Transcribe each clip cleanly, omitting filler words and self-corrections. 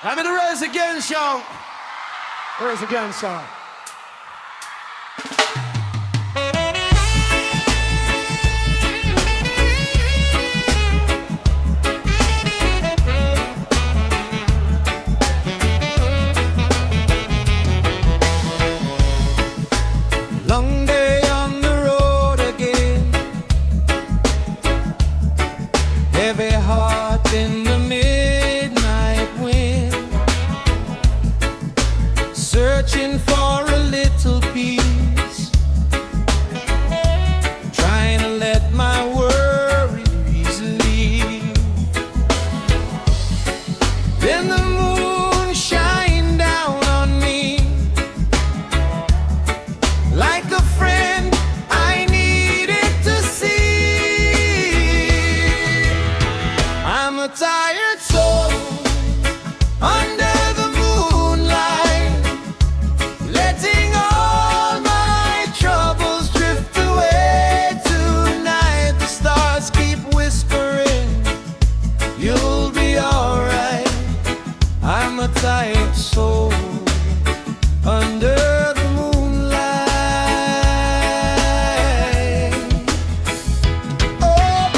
I'm in the Rise Again show. Rise Again show. Long day on the road again, heavy heart in the midnight wind, searching for a little peace, trying to let my worries leave. Then the moon shined down on me like a friend I needed to see. I'm a tired soul under the moonlight, letting all my troubles drift away tonight. The stars keep whispering, you'll be alright. I'm a tired soul under the moonlight. Oh,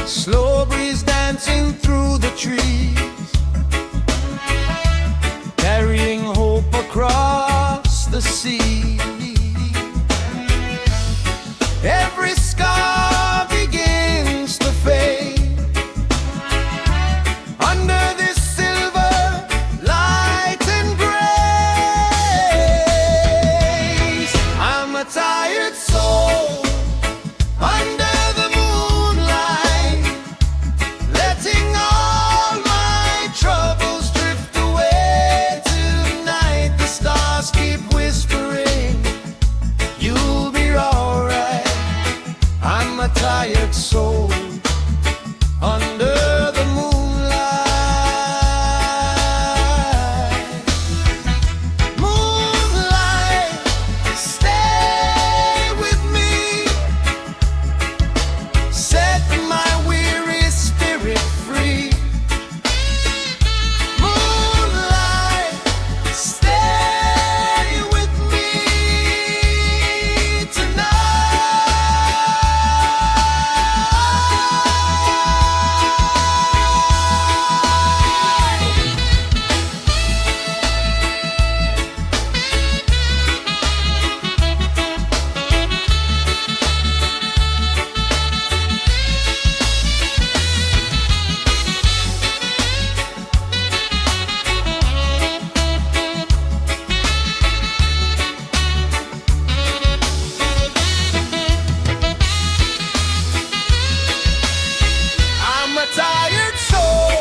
slow breeze dancing through the trees, carrying hope across the sea. Every scar begins to fade under this silver light and grace. I'm a tired soul under the moonlight, letting all my troubles drift away tonight. The stars keep whispering, you'll be alright. I'm a tired soul under the moonlight. Moonlight, stay with me, set my weary spirit free. Moonlight, stay with me tonight. I'm a tired soul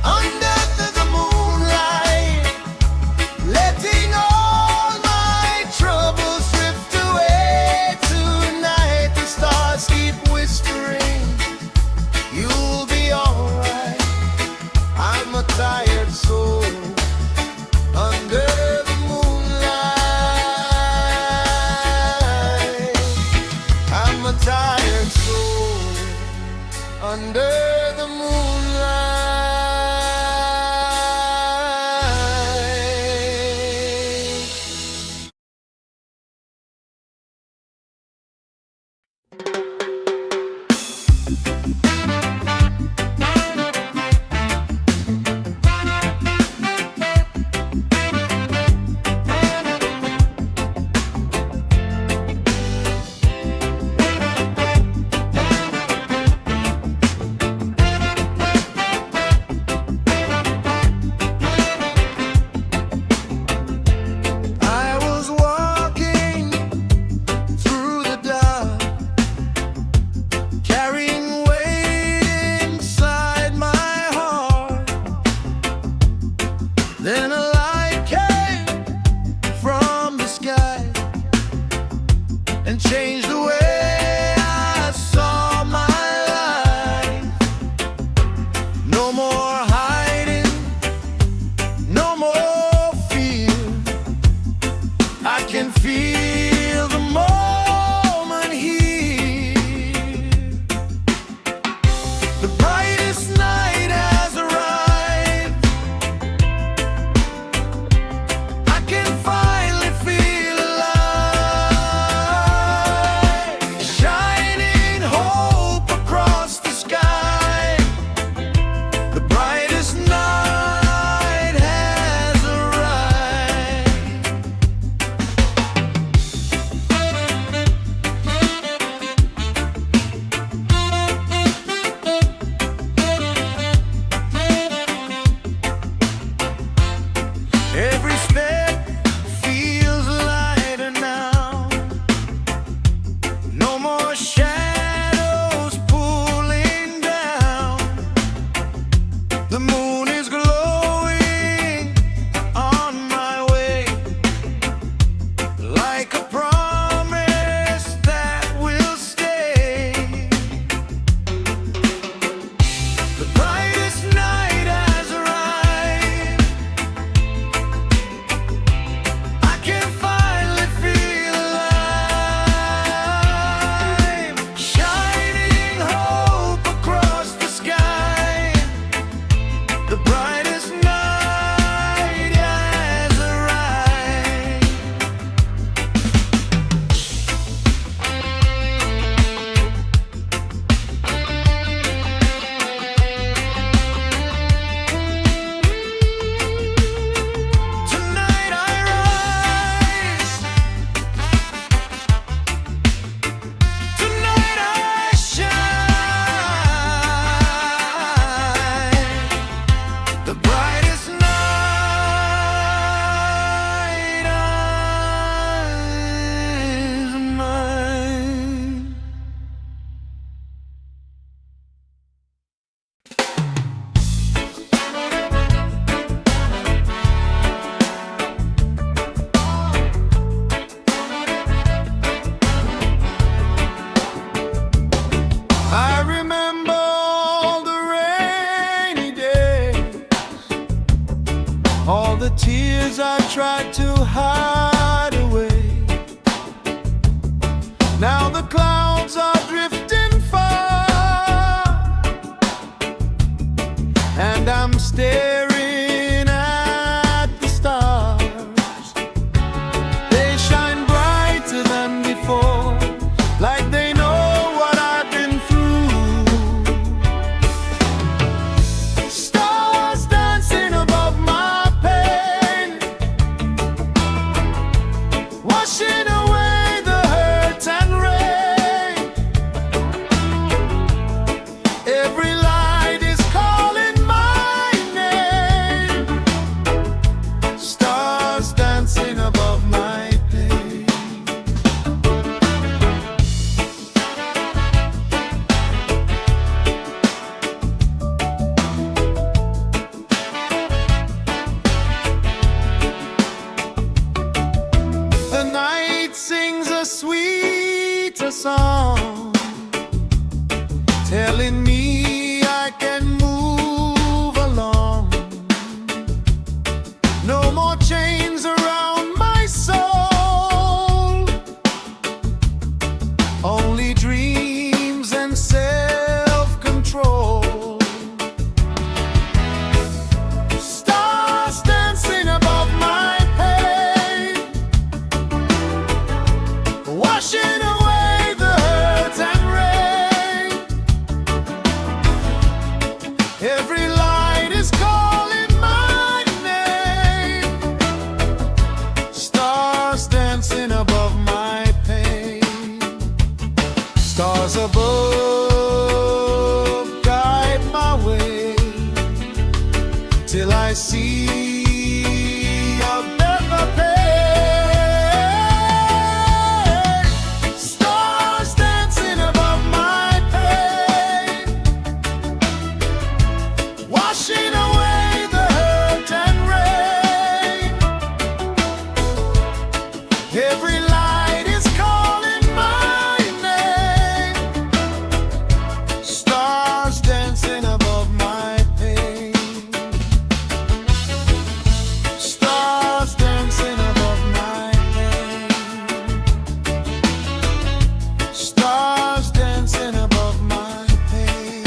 under the moonlight, letting all my troubles drift away tonight. The stars keep whispering, you'll be alright. I'm a tired soul under the moonlight. I'm a tired soul under the moonlight. I was walking through the dark, carrying weight inside my heart. Then a light came from the sky and changed the way I saw my life. No more hiding, no more fear. I can feel the moment here. The brightest night has arrived. tried to hide away. Now the clouds are drifting far, and I'm staring at the stars. They shine brighter than before, like they know what I've been through. Stars dancing above my pain, washing away the hurt and rain. Every light is calling my name. Stars dancing above my pain. The night sings a sweeter song, telling me I can move along. No more chains around my soul, only dreams and self-control. Stars dancing above my pain, washing away the hurt and rain. Every light is calling my name. Stars dancing above my pain. Stars above guide my way till I see a better pain. Stars dancing above my pain, washing away the hurt and rain. Every light is calling my name. Stars dancing above my pain. Stars dancing above my pain. Stars dancing above my pain.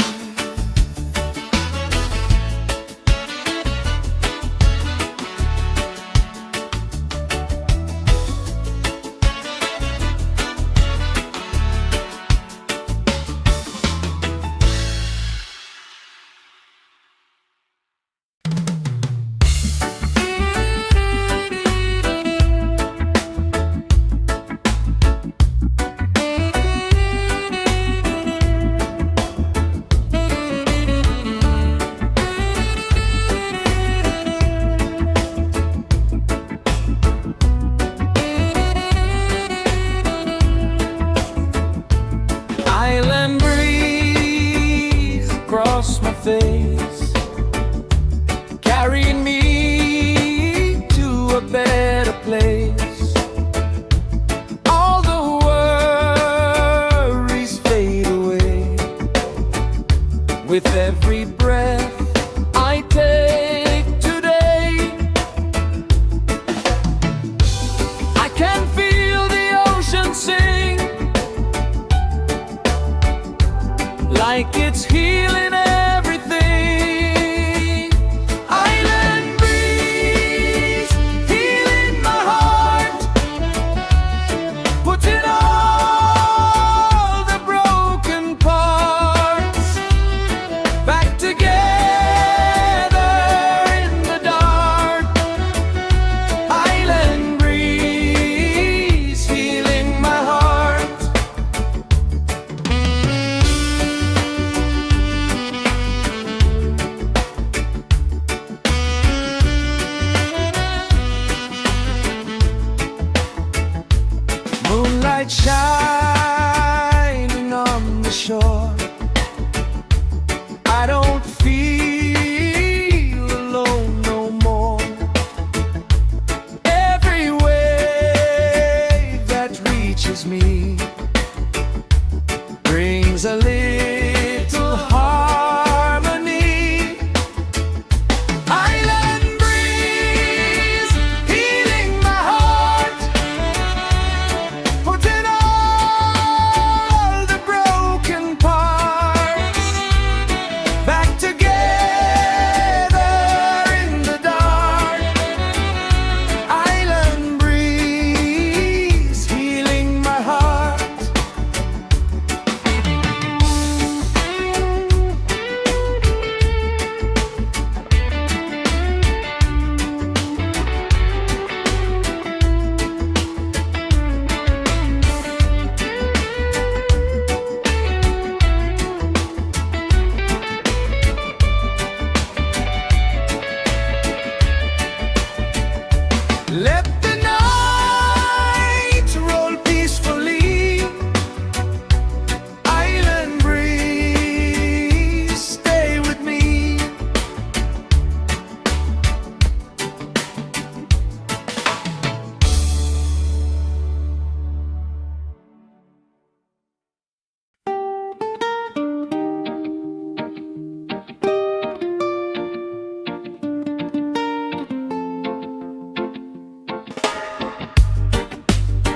Island breeze across my face, carrying me to a better place. All the worries fade away with every breath I take today. I can feel the ocean sing, like it's healing everything. Island breeze healing my heart, putting all the broken parts back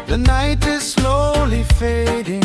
The night is slowly fading.